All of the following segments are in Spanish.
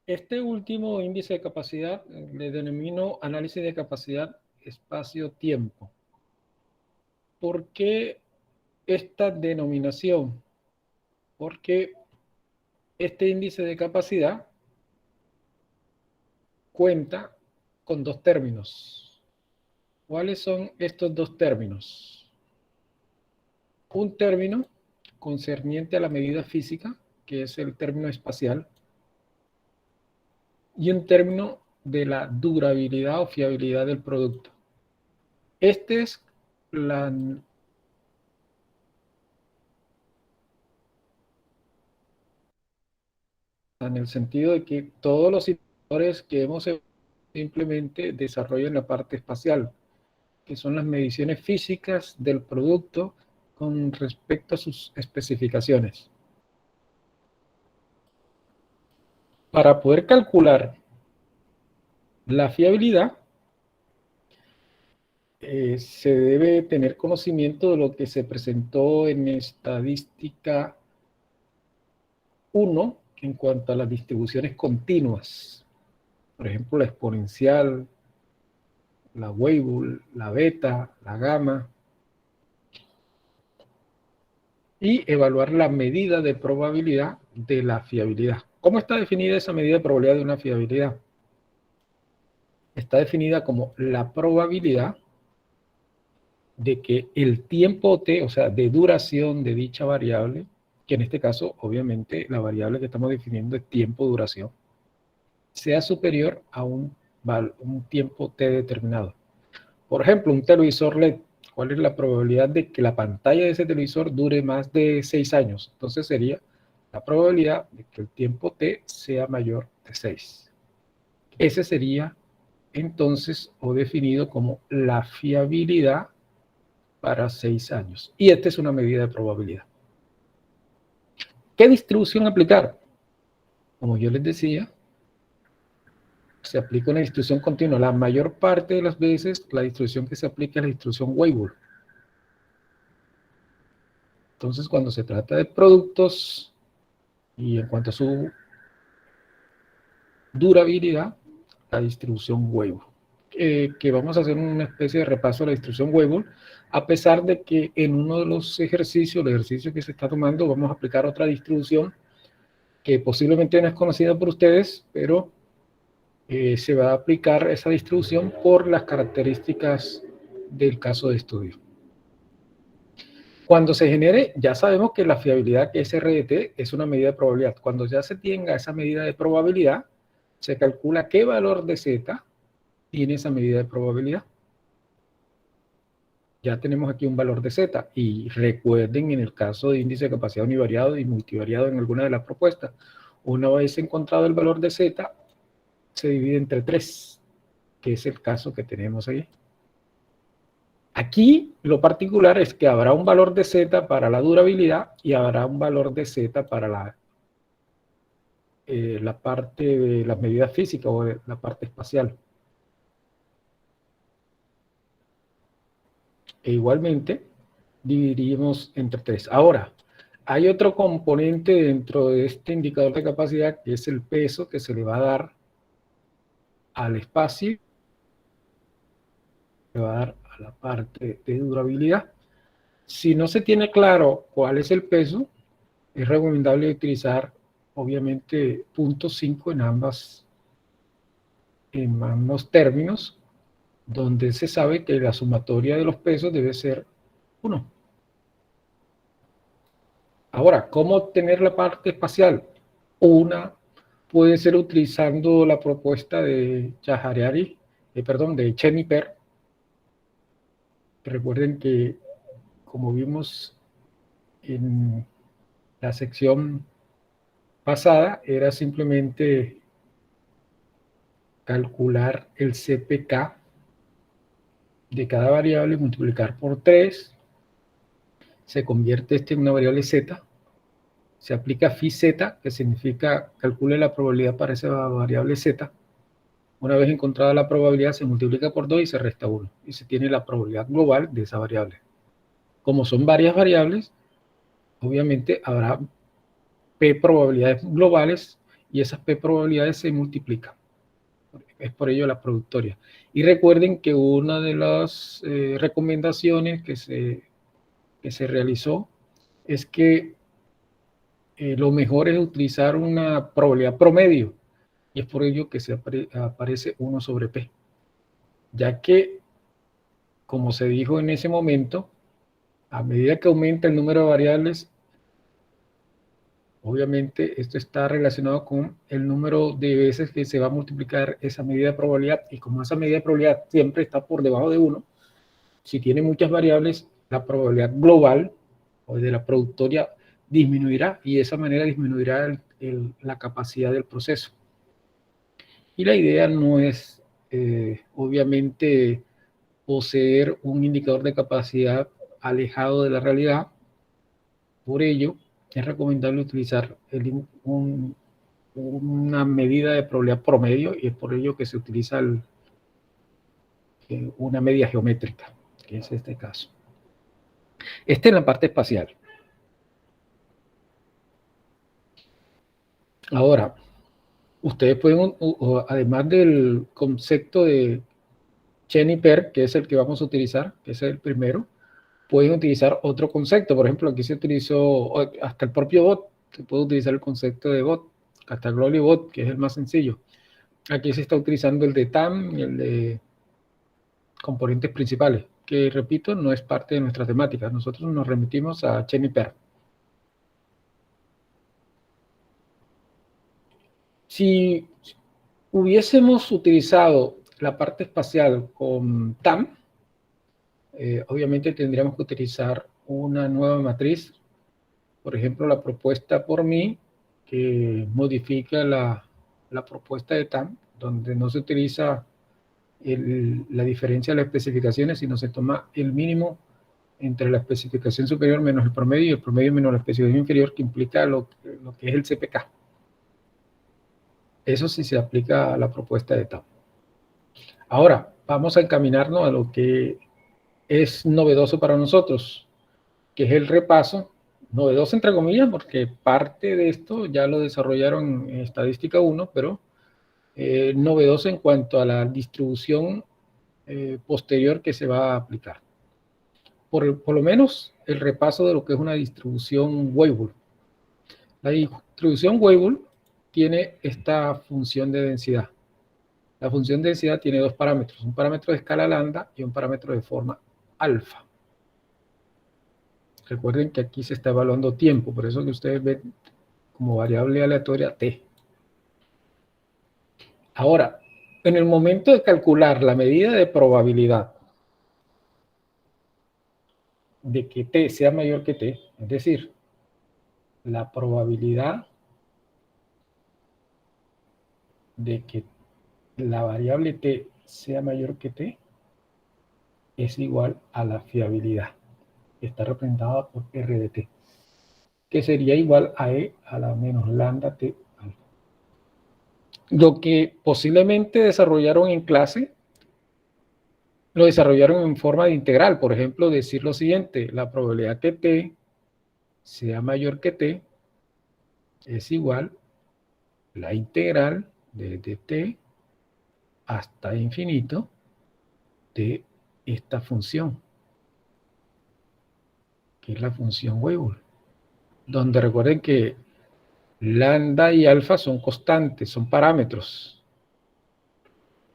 Este último índice de capacidad le denomino análisis de capacidad espacio-tiempo. ¿Por qué esta denominación? Porque este índice de capacidad cuenta con dos términos. ¿Cuáles son estos dos términos? Un término concerniente a la medida física, que es el término espacial, y un término de la durabilidad o fiabilidad del producto. Este es en el sentido de que todos los indicadores que hemos simplemente desarrollan la parte espacial, que son las mediciones físicas del producto con respecto a sus especificaciones. Para poder calcular la fiabilidad, se debe tener conocimiento de lo que se presentó en estadística 1 en cuanto a las distribuciones continuas. Por ejemplo, la exponencial, la Weibull, la beta, la gamma. Y evaluar la medida de probabilidad de la fiabilidad. ¿Cómo está definida esa medida de probabilidad de una fiabilidad? Está definida como la probabilidad de que el tiempo t, o sea, de duración de dicha variable, que en este caso, obviamente, la variable que estamos definiendo es tiempo-duración, sea superior a un tiempo t determinado. Por ejemplo, un televisor LED, ¿cuál es la probabilidad de que la pantalla de ese televisor dure más de 6 años? Entonces sería la probabilidad de que el tiempo t sea mayor de 6. Ese sería entonces o definido como la fiabilidad para 6 años. Y esta es una medida de probabilidad. ¿Qué distribución aplicar? Como yo les decía, se aplica una distribución continua. La mayor parte de las veces la distribución que se aplica es la distribución Weibull. Entonces, cuando se trata de productos y en cuanto a su durabilidad, la distribución Weibull. Que vamos a hacer una especie de repaso de la distribución Weibull, a pesar de que en uno de los ejercicios, el ejercicio que se está tomando, vamos a aplicar otra distribución que posiblemente no es conocida por ustedes, pero se va a aplicar esa distribución por las características del caso de estudio. Cuando se genere, ya sabemos que la fiabilidad, que es RDT, es una medida de probabilidad. Cuando ya se tenga esa medida de probabilidad, se calcula qué valor de Z tiene esa medida de probabilidad. Ya tenemos aquí un valor de Z. Y recuerden, en el caso de índice de capacidad univariado y multivariado en alguna de las propuestas, una vez encontrado el valor de Z, se divide entre 3, que es el caso que tenemos ahí. Aquí lo particular es que habrá un valor de Z para la durabilidad y habrá un valor de Z para la parte de las medidas físicas o de la parte espacial. E igualmente dividiríamos entre 3. Ahora, hay otro componente dentro de este indicador de capacidad que es el peso que se le va a dar al espacio, se va a dar a la parte de durabilidad. Si no se tiene claro cuál es el peso, es recomendable utilizar obviamente 0.5 en ambos términos, donde se sabe que la sumatoria de los pesos debe ser 1. Ahora, ¿cómo obtener la parte espacial? Una puede ser utilizando la propuesta de de Cheniper. Recuerden que, como vimos en la sección pasada, era simplemente calcular el CPK de cada variable y multiplicar por 3. Se convierte en una variable Z. Se aplica phi z, que significa calcule la probabilidad para esa variable z. Una vez encontrada la probabilidad, se multiplica por 2 y se resta 1. Y se tiene la probabilidad global de esa variable. Como son varias variables, obviamente habrá P probabilidades globales y esas P probabilidades se multiplican. Es por ello la productoria. Y recuerden que una de las recomendaciones que se realizó es que lo mejor es utilizar una probabilidad promedio, y es por ello que aparece 1 sobre P, ya que, como se dijo en ese momento, a medida que aumenta el número de variables, obviamente esto está relacionado con el número de veces que se va a multiplicar esa medida de probabilidad, y como esa medida de probabilidad siempre está por debajo de 1, si tiene muchas variables, la probabilidad global o de la productoria disminuirá, y de esa manera disminuirá la capacidad del proceso. Y la idea no es, obviamente, poseer un indicador de capacidad alejado de la realidad. Por ello, es recomendable utilizar una medida de probabilidad promedio, y es por ello que se utiliza una media geométrica, que es este caso. Este en la parte espacial. Ahora, ustedes pueden, además del concepto de Chen y Per, que es el que vamos a utilizar, que es el primero, pueden utilizar otro concepto. Por ejemplo, aquí se utilizó hasta el propio bot, se puede utilizar el concepto de bot, hasta Global Bot, que es el más sencillo. Aquí se está utilizando el de TAM y el de componentes principales, que repito, no es parte de nuestra temática. Nosotros nos remitimos a Chen y Per. Si hubiésemos utilizado la parte espacial con TAM, obviamente tendríamos que utilizar una nueva matriz, por ejemplo, la propuesta por mí, que modifica la propuesta de TAM, donde no se utiliza la diferencia de las especificaciones, sino se toma el mínimo entre la especificación superior menos el promedio, y el promedio menos la especificación inferior, que implica lo que es el CPK. Eso sí se aplica a la propuesta de TAM. Ahora, vamos a encaminarnos a lo que es novedoso para nosotros, que es el repaso, novedoso entre comillas, porque parte de esto ya lo desarrollaron en Estadística 1, pero novedoso en cuanto a la distribución posterior que se va a aplicar. Por lo menos el repaso de lo que es una distribución Weibull. La distribución Weibull tiene esta función de densidad. La función de densidad tiene dos parámetros, un parámetro de escala lambda y un parámetro de forma alfa. Recuerden que aquí se está evaluando tiempo, por eso que ustedes ven como variable aleatoria t. Ahora, en el momento de calcular la medida de probabilidad de que t sea mayor que t, es decir, la probabilidad de que la variable t sea mayor que t es igual a la fiabilidad, que está representada por R de t, que sería igual a E a la menos lambda t alfa. Lo que posiblemente desarrollaron en clase, lo desarrollaron en forma de integral. Por ejemplo, decir lo siguiente: la probabilidad que t sea mayor que t es igual a la integral de t hasta infinito de esta función, que es la función Weibull, donde recuerden que lambda y alfa son constantes, son parámetros,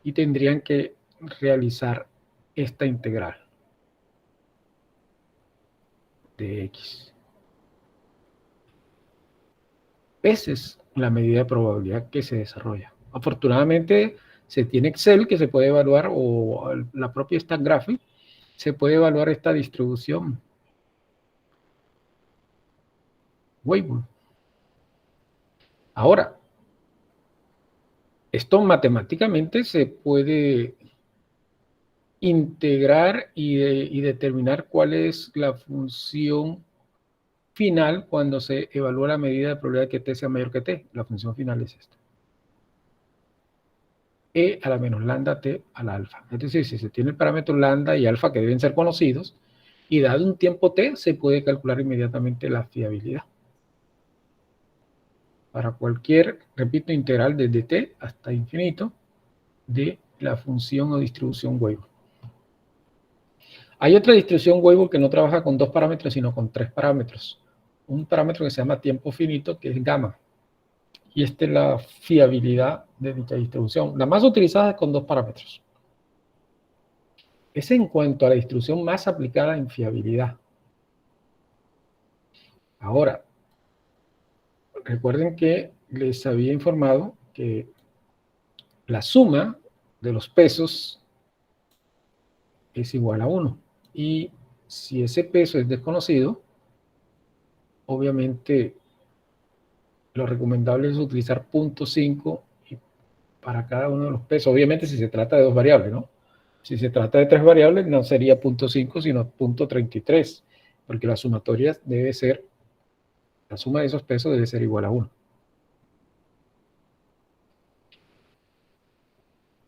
y tendrían que realizar esta integral de x. Esa es la medida de probabilidad que se desarrolla. Afortunadamente se tiene Excel, que se puede evaluar, o la propia StatGraphic, se puede evaluar esta distribución Weibull. Ahora, esto matemáticamente se puede integrar y determinar cuál es la función final cuando se evalúa la medida de probabilidad de que t sea mayor que t. La función final es esta: e a la menos lambda t a la alfa. Es decir, si se tiene el parámetro lambda y alfa, que deben ser conocidos, y dado un tiempo t, se puede calcular inmediatamente la fiabilidad. para cualquier, repito, integral desde t hasta infinito de la función o distribución Weibull. Hay otra distribución Weibull que no trabaja con 2 parámetros, sino con 3 parámetros. Un parámetro que se llama tiempo finito, que es gamma. Y esta es la fiabilidad de dicha distribución. La más utilizada es con 2 parámetros. Es en cuanto a la distribución más aplicada en fiabilidad. Ahora, recuerden que les había informado que la suma de los pesos es igual a 1. Y si ese peso es desconocido, obviamente lo recomendable es utilizar 0.5 para cada uno de los pesos. Obviamente si se trata de 2 variables, ¿no? Si se trata de 3 variables, no sería 0.5, sino 0.33, porque la sumatoria debe ser, la suma de esos pesos debe ser igual a 1.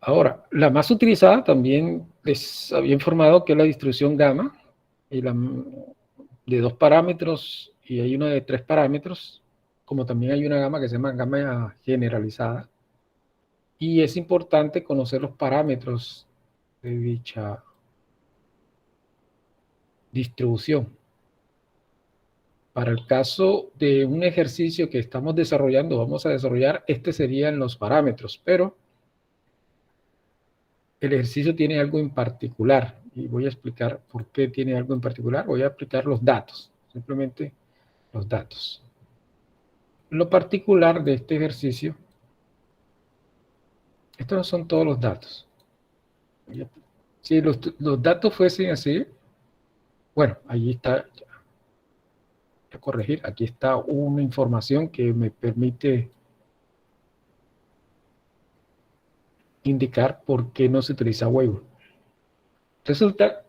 Ahora, la más utilizada también les había informado que es la distribución gamma, y de 2 parámetros, y hay una de 3 parámetros, como también hay una gama que se llama gama generalizada, y es importante conocer los parámetros de dicha distribución. Para el caso de un ejercicio que estamos desarrollando, vamos a desarrollar, serían los parámetros, pero el ejercicio tiene algo en particular, y voy a explicar por qué tiene algo en particular. Voy a aplicar los datos, simplemente los datos. Lo particular de este ejercicio, estos no son todos los datos. Si los datos fuesen así, bueno, allí está, a corregir, aquí está una información que me permite indicar por qué no se utiliza Weibull. Resulta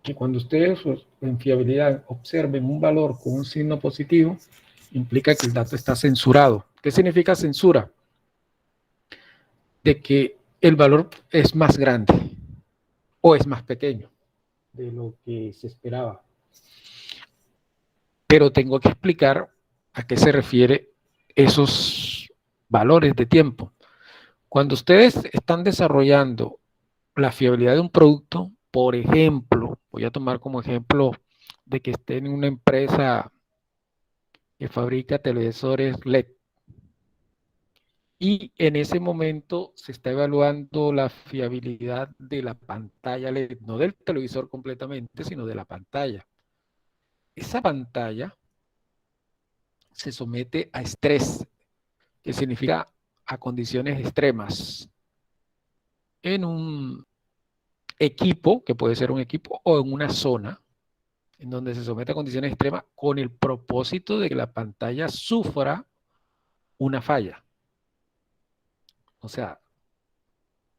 que cuando ustedes en fiabilidad observen un valor con un signo positivo, implica que el dato está censurado. ¿Qué significa censura? De que el valor es más grande o es más pequeño de lo que se esperaba. Pero tengo que explicar a qué se refiere esos valores de tiempo. Cuando ustedes están desarrollando la fiabilidad de un producto, por ejemplo, voy a tomar como ejemplo de que esté en una empresa que fabrica televisores LED. Y en ese momento se está evaluando la fiabilidad de la pantalla LED, no del televisor completamente, sino de la pantalla. Esa pantalla se somete a estrés, que significa a condiciones extremas, en un equipo, que puede ser un equipo, o en una zona, en donde se somete a condiciones extremas con el propósito de que la pantalla sufra una falla. O sea,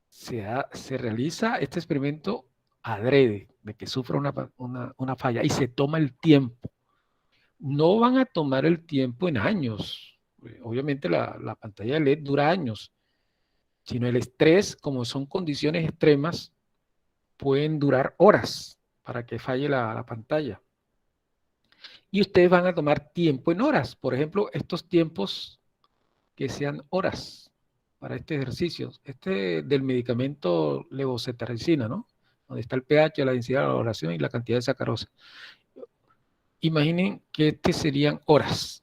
se realiza este experimento adrede, de que sufra una falla, y se toma el tiempo. No van a tomar el tiempo en años. Obviamente la pantalla de LED dura años, sino el estrés, como son condiciones extremas, pueden durar horas para que falle la pantalla. Y ustedes van a tomar tiempo en horas. Por ejemplo, estos tiempos que sean horas para este ejercicio. Del medicamento levocetiricina, ¿no? Donde está el pH, la densidad de la valoración y la cantidad de sacarosa. Imaginen que serían horas.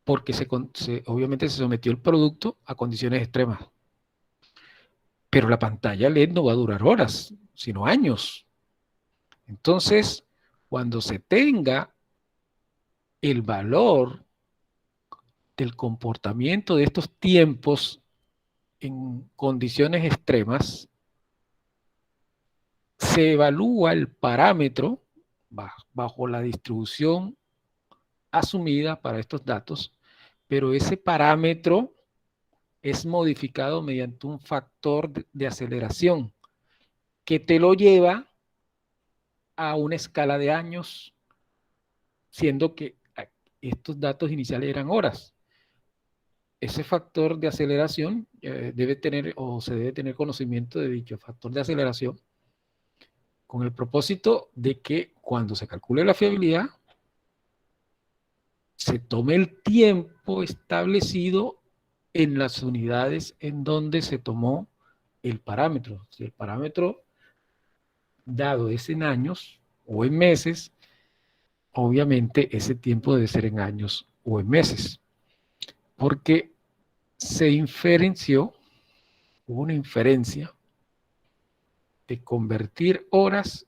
Porque obviamente se sometió el producto a condiciones extremas. Pero la pantalla LED no va a durar horas, sino años. Entonces, cuando se tenga el valor del comportamiento de estos tiempos en condiciones extremas, se evalúa el parámetro bajo la distribución asumida para estos datos, pero ese parámetro es modificado mediante un factor de aceleración que te lo lleva a una escala de años, siendo que estos datos iniciales eran horas. Ese factor de aceleración debe tener, o se debe tener conocimiento de dicho factor de aceleración, con el propósito de que cuando se calcule la fiabilidad, se tome el tiempo establecido en las unidades en donde se tomó el parámetro. Si el parámetro dado es en años o en meses, obviamente ese tiempo debe ser en años o en meses, porque se inferenció, hubo una inferencia de convertir horas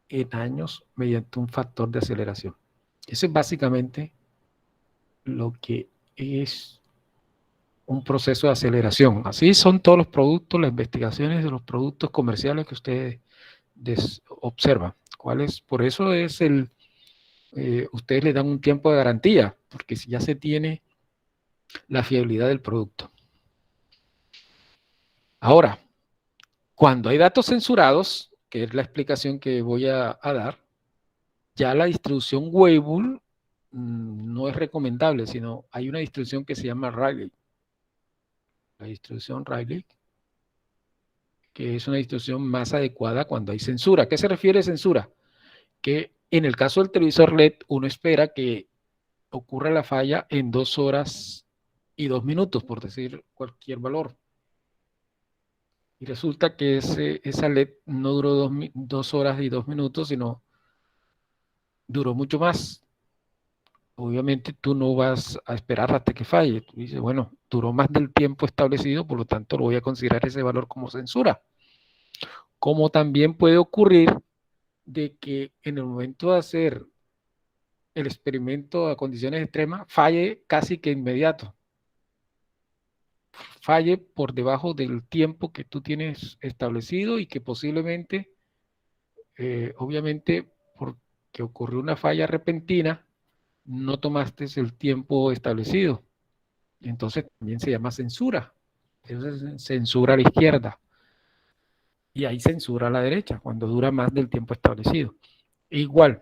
en años mediante un factor de aceleración. Eso es básicamente lo que es un proceso de aceleración. Así son todos los productos, las investigaciones de los productos comerciales que ustedes observan. ¿Cuál es? Por eso es ustedes le dan un tiempo de garantía, porque si ya se tiene la fiabilidad del producto. Ahora, cuando hay datos censurados, que es la explicación que voy a dar, ya la distribución Weibull no es recomendable, sino hay una distribución que se llama Rayleigh. La distribución Rayleigh, que es una distribución más adecuada cuando hay censura. ¿A qué se refiere censura? Que en el caso del televisor LED, uno espera que ocurra la falla en 2 horas y 2 minutos, por decir cualquier valor. Y resulta que esa LED no duró 2 horas y 2 minutos, sino duró mucho más. Obviamente tú no vas a esperar hasta que falle. Tú dices, bueno, duró más del tiempo establecido, por lo tanto lo voy a considerar ese valor como censura. Como también puede ocurrir de que en el momento de hacer el experimento a condiciones extremas, falle casi que inmediato. Falle por debajo del tiempo que tú tienes establecido y que posiblemente, obviamente, porque ocurrió una falla repentina, no tomaste el tiempo establecido. Entonces también se llama censura. Eso es censura a la izquierda. Y hay censura a la derecha, cuando dura más del tiempo establecido. Igual,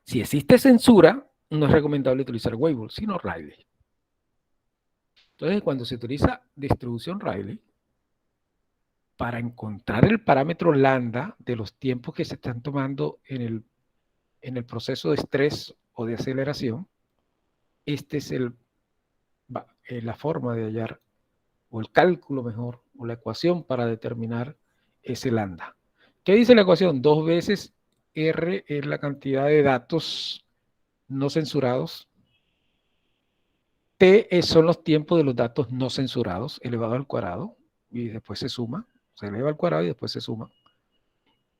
si existe censura, no es recomendable utilizar Weibull, sino Rayleigh. Entonces, cuando se utiliza distribución Rayleigh, para encontrar el parámetro lambda de los tiempos que se están tomando en el proceso de estrés o de aceleración, este es la forma de hallar, o el cálculo mejor, o la ecuación para determinar ese lambda. ¿Qué dice la ecuación? 2 veces R es la cantidad de datos no censurados. T son los tiempos de los datos no censurados, elevado al cuadrado, y después se suma, se eleva al cuadrado y después se suma.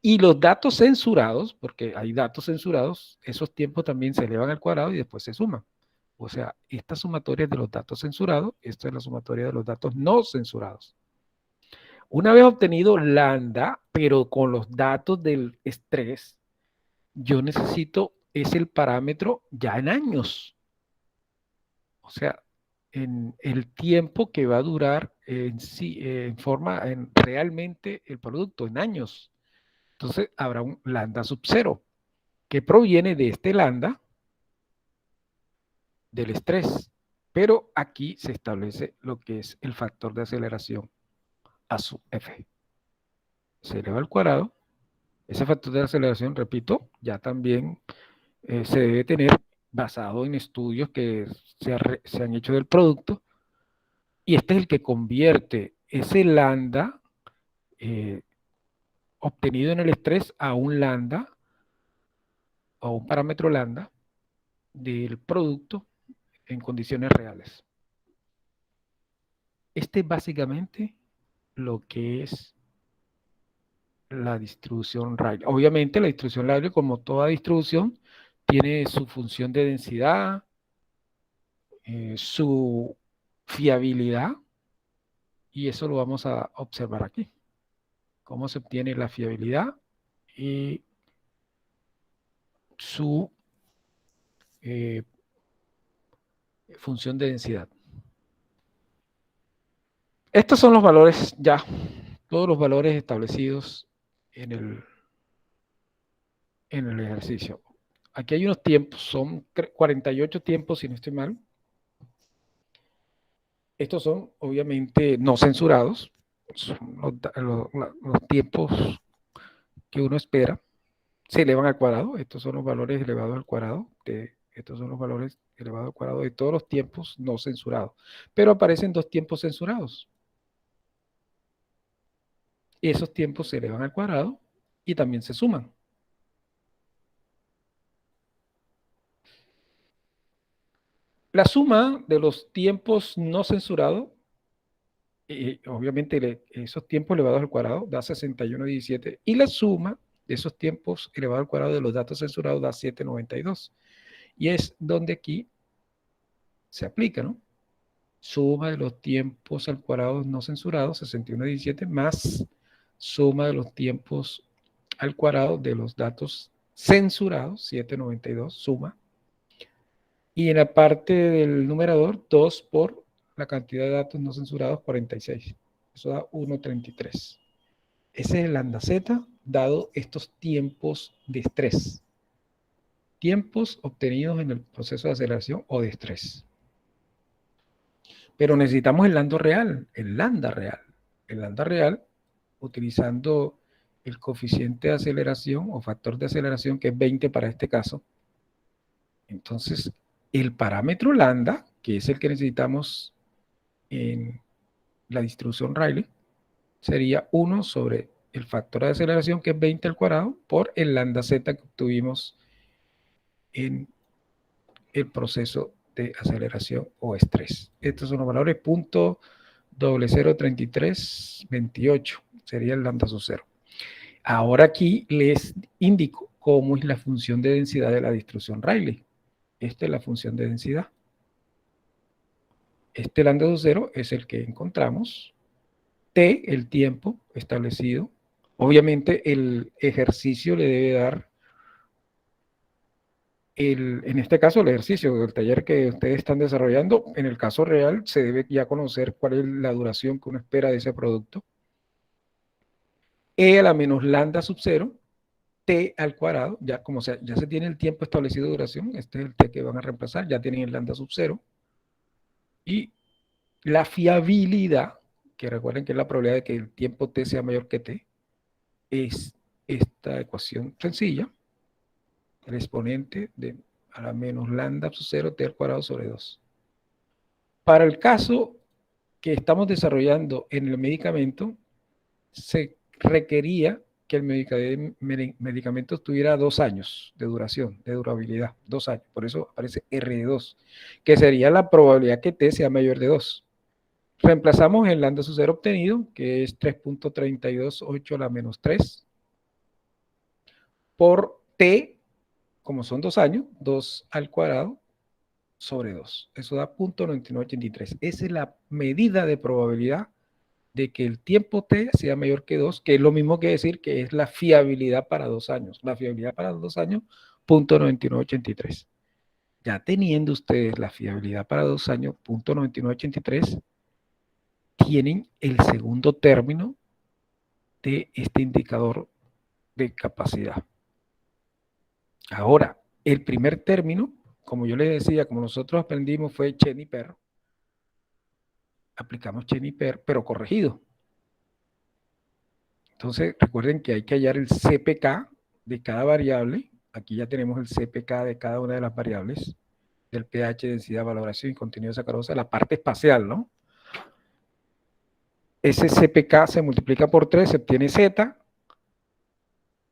Y los datos censurados, porque hay datos censurados, esos tiempos también se elevan al cuadrado y después se suman. O sea, esta sumatoria es de los datos censurados, esta es la sumatoria de los datos no censurados. Una vez obtenido lambda, pero con los datos del estrés, yo necesito es el parámetro ya en años. O sea, en el tiempo que va a durar realmente el producto, en años. Entonces habrá un lambda sub 0 que proviene de este lambda del estrés. Pero aquí se establece lo que es el factor de aceleración a sub f. Se eleva al cuadrado. Ese factor de aceleración, repito, ya también se debe tener basado en estudios que se han hecho del producto. Y este es el que convierte ese lambda obtenido en el estrés a un lambda o un parámetro lambda del producto en condiciones reales. Este es básicamente lo que es la distribución Rayleigh. Obviamente la distribución Rayleigh, como toda distribución, tiene su función de densidad, su fiabilidad, y eso lo vamos a observar aquí. Cómo se obtiene la fiabilidad y su función de densidad. Estos son los valores ya, todos los valores establecidos en el ejercicio. Aquí hay unos tiempos, son 48 tiempos si no estoy mal. Estos son obviamente no censurados, son los tiempos que uno espera, se elevan al cuadrado, estos son los valores elevados al cuadrado de Estos son los valores elevados al cuadrado de todos los tiempos no censurados. Pero aparecen dos tiempos censurados. Esos tiempos se elevan al cuadrado y también se suman. La suma de los tiempos no censurados, obviamente esos tiempos elevados al cuadrado da 61,17 y la suma de esos tiempos elevados al cuadrado de los datos censurados da 7,92. Y es donde aquí se aplica, ¿no? Suma de los tiempos al cuadrado no censurados, 61,17, más suma de los tiempos al cuadrado de los datos censurados, 7,92, suma. Y en la parte del numerador, 2 por la cantidad de datos no censurados, 46. Eso da 1,33. Ese es el lambda z, dado estos tiempos de estrés. Tiempos obtenidos en el proceso de aceleración o de estrés. Pero necesitamos el lambda real, el lambda real. El lambda real, utilizando el coeficiente de aceleración o factor de aceleración, que es 20 para este caso. Entonces, el parámetro lambda, que es el que necesitamos en la distribución Rayleigh, sería 1 sobre el factor de aceleración, que es 20 al cuadrado, por el lambda z que obtuvimos en el proceso de aceleración o estrés. Estos son los valores .003328, sería el lambda sub 0. Ahora aquí les indico cómo es la función de densidad de la distribución Rayleigh. Esta es la función de densidad. Este lambda sub 0 es el que encontramos. T, el tiempo establecido. Obviamente el ejercicio le debe dar, en este caso el ejercicio del taller que ustedes están desarrollando, en el caso real se debe ya conocer cuál es la duración que uno espera de ese producto. E a la menos lambda sub 0, T al cuadrado, ya como sea, ya se tiene el tiempo establecido de duración, este es el T que van a reemplazar, ya tienen el lambda sub 0. Y la fiabilidad, que recuerden que es la probabilidad de que el tiempo T sea mayor que T, es esta ecuación sencilla, el exponente de a la menos lambda sub 0 T al cuadrado sobre 2. Para el caso que estamos desarrollando en el medicamento, se requería que el medicamento tuviera 2 años de duración, de durabilidad, 2 años. Por eso aparece R de 2, que sería la probabilidad que T sea mayor de 2. Reemplazamos el lambda sub 0 obtenido, que es 3.328 a la menos 3, por T, como son 2 años, 2 al cuadrado sobre 2. Eso da 0.9983. Esa es la medida de probabilidad de que el tiempo T sea mayor que 2, que es lo mismo que decir que es la fiabilidad para 2 años. La fiabilidad para 2 años, 0.9983. Ya teniendo ustedes la fiabilidad para 2 años, 0.9983, tienen el segundo término de este indicador de capacidad. Ahora, el primer término, como yo les decía, como nosotros aprendimos, fue Chen-Iper. Aplicamos Chen-Iper, pero corregido. Entonces, recuerden que hay que hallar el CPK de cada variable. Aquí ya tenemos el CPK de cada una de las variables, del pH, densidad, valoración y contenido de sacarosa, la parte espacial, ¿no? Ese CPK se multiplica por 3, se obtiene Z.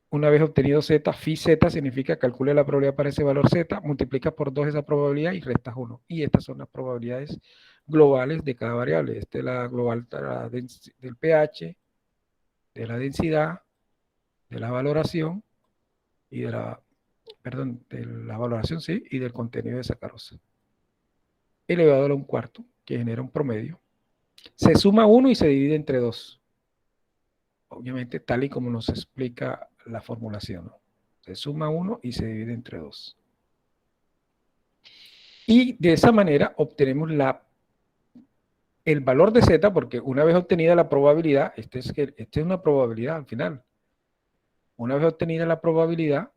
Una vez obtenido Z, phi Z significa calcule la probabilidad para ese valor Z, multiplica por 2 esa probabilidad y restas 1. Y estas son las probabilidades globales de cada variable. Esta es la global del pH, de la densidad, de la valoración y de la, de la valoración, sí, y del contenido de sacarosa. Elevado a un cuarto, que genera un promedio. Se suma 1 y se divide entre 2. Obviamente, tal y como nos explica la formulación, ¿no? Se suma 1 y se divide entre 2. Y de esa manera obtenemos el valor de Z, porque una vez obtenida la probabilidad, esta es una probabilidad al final. Una vez obtenida la probabilidad,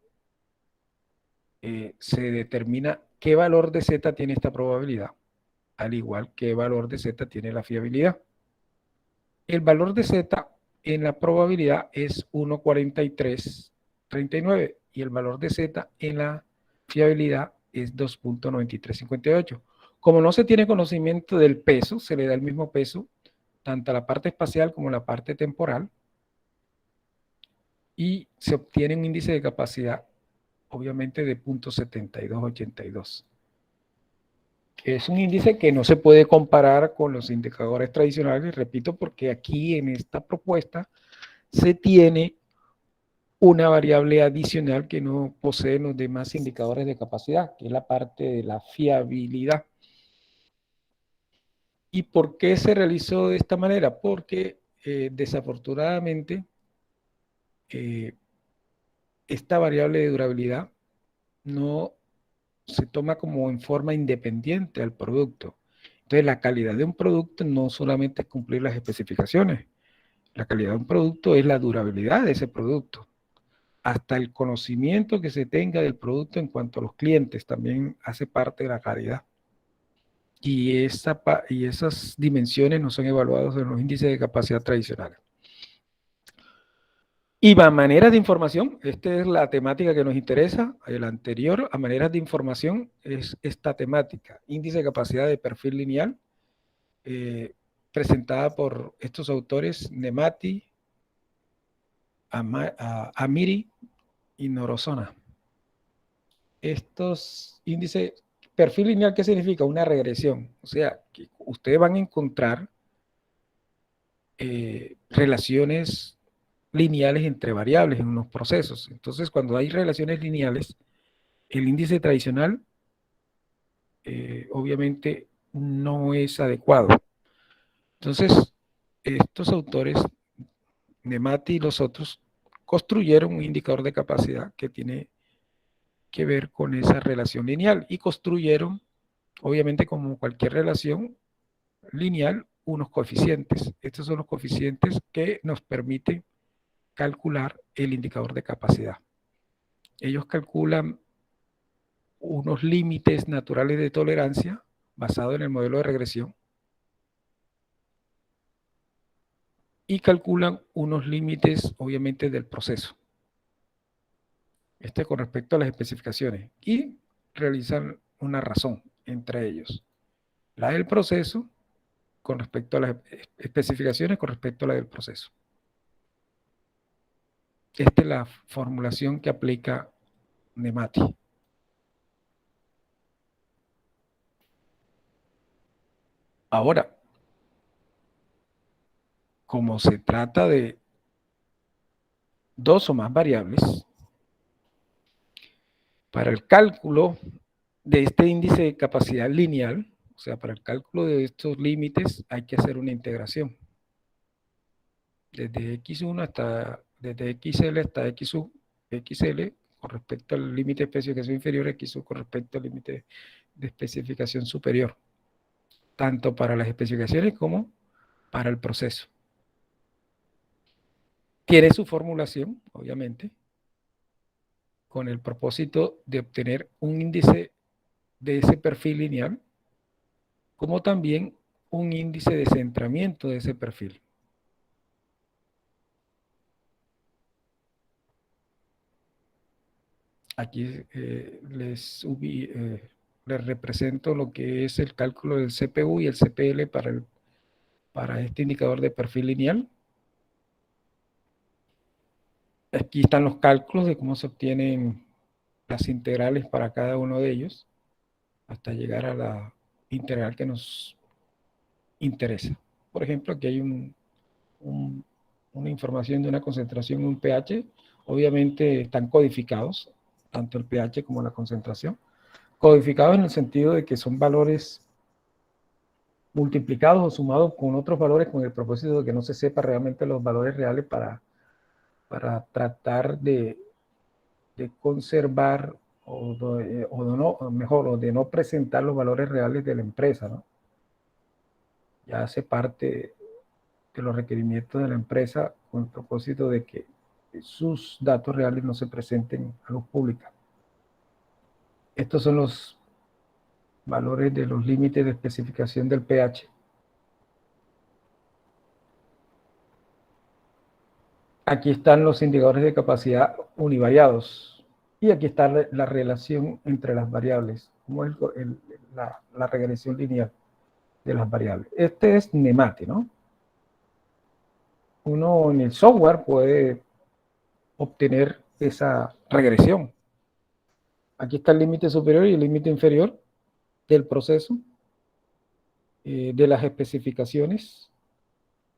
se determina qué valor de Z tiene esta probabilidad, al igual que valor de Z tiene la fiabilidad. El valor de Z en la probabilidad es 1,4339 y el valor de Z en la fiabilidad es 2.9358. Como no se tiene conocimiento del peso, se le da el mismo peso tanto a la parte espacial como a la parte temporal, y se obtiene un índice de capacidad, obviamente, de 0.7282, que es un índice que no se puede comparar con los indicadores tradicionales, repito, porque aquí en esta propuesta se tiene una variable adicional que no poseen los demás indicadores de capacidad, que es la parte de la fiabilidad. ¿Y por qué se realizó de esta manera? Porque desafortunadamente esta variable de durabilidad no se toma como en forma independiente al producto. Entonces, la calidad de un producto no solamente es cumplir las especificaciones. La calidad de un producto es la durabilidad de ese producto. Hasta el conocimiento que se tenga del producto en cuanto a los clientes también hace parte de la calidad. Y esas dimensiones no son evaluadas en los índices de capacidad tradicionales. Y va maneras de información, esta es la temática que nos interesa, el anterior a maneras de información es esta temática, índice de capacidad de perfil lineal, presentada por estos autores, Nemati, Amiri y Norosona. Estos índices, perfil lineal, ¿qué significa? Una regresión, o sea, que ustedes van a encontrar relaciones lineales entre variables en unos procesos. Entonces, cuando hay relaciones lineales, el índice tradicional obviamente no es adecuado. Entonces, estos autores, Nemati y los otros, construyeron un indicador de capacidad que tiene que ver con esa relación lineal y construyeron, obviamente como cualquier relación lineal, unos coeficientes. Estos son los coeficientes que nos permiten calcular el indicador de capacidad. Ellos calculan unos límites naturales de tolerancia basado en el modelo de regresión y calculan unos límites, obviamente, del proceso. Con respecto a las especificaciones y realizan una razón entre ellos. La del proceso con respecto a las especificaciones con respecto a la del proceso. Esta es la formulación que aplica Nemati. Ahora, como se trata de dos o más variables, para el cálculo de este índice de capacidad lineal, o sea, para el cálculo de estos límites hay que hacer una integración. Desde x1 hasta, desde xl hasta xu, xl con respecto al límite de especificación inferior, xu con respecto al límite de especificación superior, tanto para las especificaciones como para el proceso. Tiene su formulación, obviamente, con el propósito de obtener un índice de ese perfil lineal, como también un índice de centramiento de ese perfil. Aquí les represento lo que es el cálculo del CPU y el CPL para este indicador de perfil lineal. Aquí están los cálculos de cómo se obtienen las integrales para cada uno de ellos, hasta llegar a la integral que nos interesa. Por ejemplo, aquí hay una información de una concentración, un pH. Obviamente están codificados, tanto el pH como la concentración. Codificados en el sentido de que son valores multiplicados o sumados con otros valores con el propósito de que no se sepa realmente los valores reales para tratar de conservar o de no presentar los valores reales de la empresa, ¿no? Ya hace parte de los requerimientos de la empresa con el propósito de que sus datos reales no se presenten a luz pública. Estos son los valores de los límites de especificación del pH. Aquí están los indicadores de capacidad univariados. Y aquí está la relación entre las variables, como es la regresión lineal de las variables. Este es NEMATE, ¿no? Uno en el software puede obtener esa regresión. Aquí está el límite superior y el límite inferior del proceso, de las especificaciones,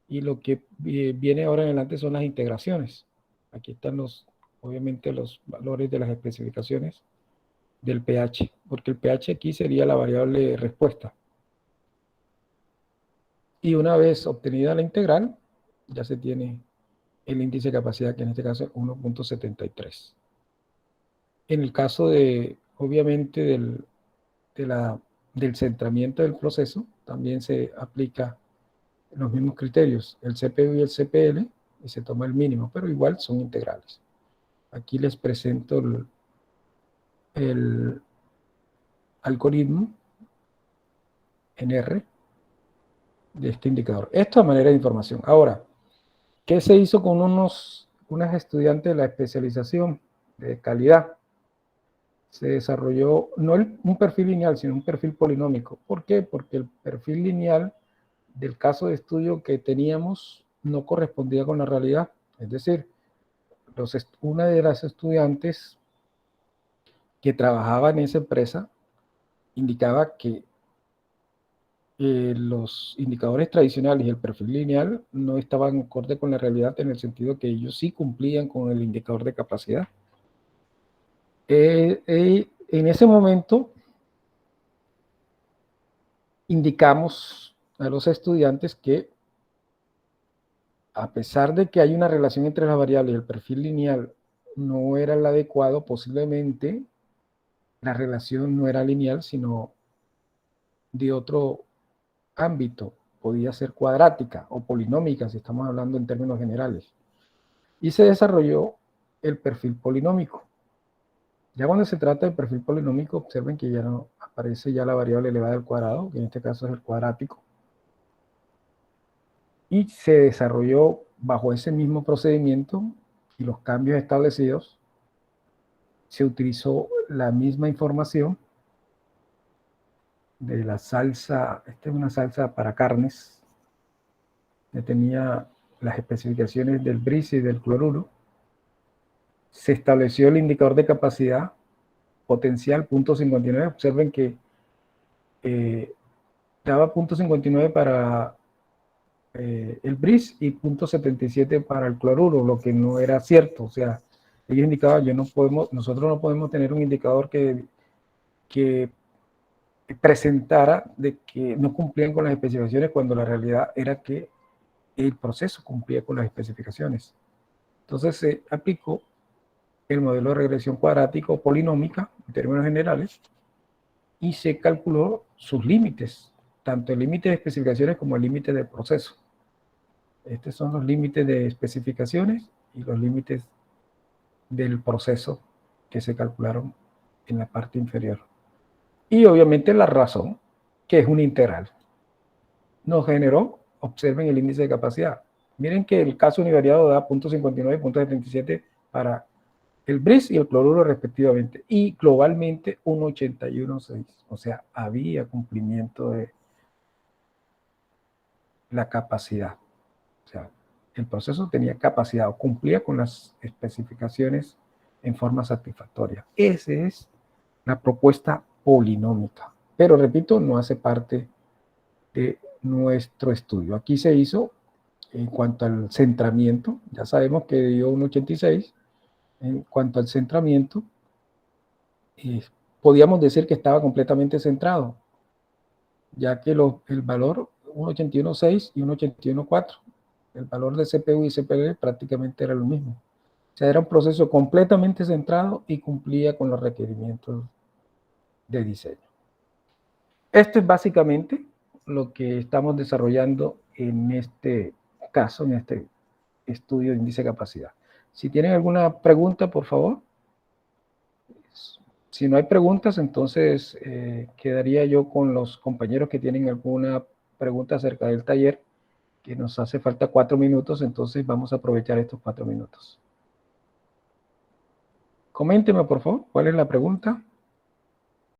y lo que viene ahora en adelante son las integraciones. Aquí están obviamente los valores de las especificaciones del pH, porque el pH aquí sería la variable respuesta. Y una vez obtenida la integral, ya se tiene el índice de capacidad, que en este caso es 1.73. En el caso obviamente, del centramiento del proceso, también se aplica los mismos criterios, el CPU y el CPL, y se toma el mínimo, pero igual son integrales. Aquí les presento el algoritmo en R de este indicador. Esto a manera de información. Ahora, ¿qué se hizo con unas estudiantes de la especialización de calidad? Se desarrolló no un perfil lineal, sino un perfil polinómico. ¿Por qué? Porque el perfil lineal del caso de estudio que teníamos no correspondía con la realidad. Es decir, una de las estudiantes que trabajaba en esa empresa indicaba que los indicadores tradicionales y el perfil lineal no estaban acorde con la realidad, en el sentido que ellos sí cumplían con el indicador de capacidad. En ese momento indicamos a los estudiantes que, a pesar de que hay una relación entre las variables y el perfil lineal no era el adecuado, posiblemente la relación no era lineal, sino de otro ámbito. Podía ser cuadrática o polinómica, si estamos hablando en términos generales. Y se desarrolló el perfil polinómico. Ya cuando se trata de perfil polinómico, observen que ya no aparece ya la variable elevada al cuadrado, que en este caso es el cuadrático. Y se desarrolló bajo ese mismo procedimiento y los cambios establecidos. Se utilizó la misma información de la salsa. Esta es una salsa para carnes, que tenía las especificaciones del bris y del cloruro. Se estableció el indicador de capacidad potencial, .59. Observen que daba .59 para el bris y .77 para el cloruro, lo que no era cierto. O sea, ellos indicaban, nosotros no podemos tener un indicador que presentara de que no cumplían con las especificaciones, cuando la realidad era que el proceso cumplía con las especificaciones. Entonces se aplicó el modelo de regresión cuadrática o polinómica, en términos generales, y se calculó sus límites, tanto el límite de especificaciones como el límite de proceso. Estos son los límites de especificaciones y los límites del proceso que se calcularon en la parte inferior. Y obviamente la razón, que es una integral, nos generó, observen el índice de capacidad. Miren que el caso univariado da .59 y .77 para el bris y el cloruro respectivamente, y globalmente 1.81.6. O sea, había cumplimiento de la capacidad. O sea, el proceso tenía capacidad o cumplía con las especificaciones en forma satisfactoria. Esa es la propuesta polinómica. Pero repito, no hace parte de nuestro estudio. Aquí se hizo en cuanto al centramiento. Ya sabemos que dio 1.86. En cuanto al centramiento, podíamos decir que estaba completamente centrado, ya que el valor 1.81.6 y 1.81.4, el valor de CPU y CPL prácticamente era lo mismo. O sea, era un proceso completamente centrado y cumplía con los requerimientos de diseño. Esto es básicamente lo que estamos desarrollando en este caso, en este estudio de índice de capacidad. Si tienen alguna pregunta, por favor. Si no hay preguntas, entonces quedaría yo con los compañeros que tienen alguna pregunta acerca del taller, que nos hace falta 4 minutos, entonces vamos a aprovechar estos 4 minutos. Coménteme, por favor, ¿cuál es la pregunta?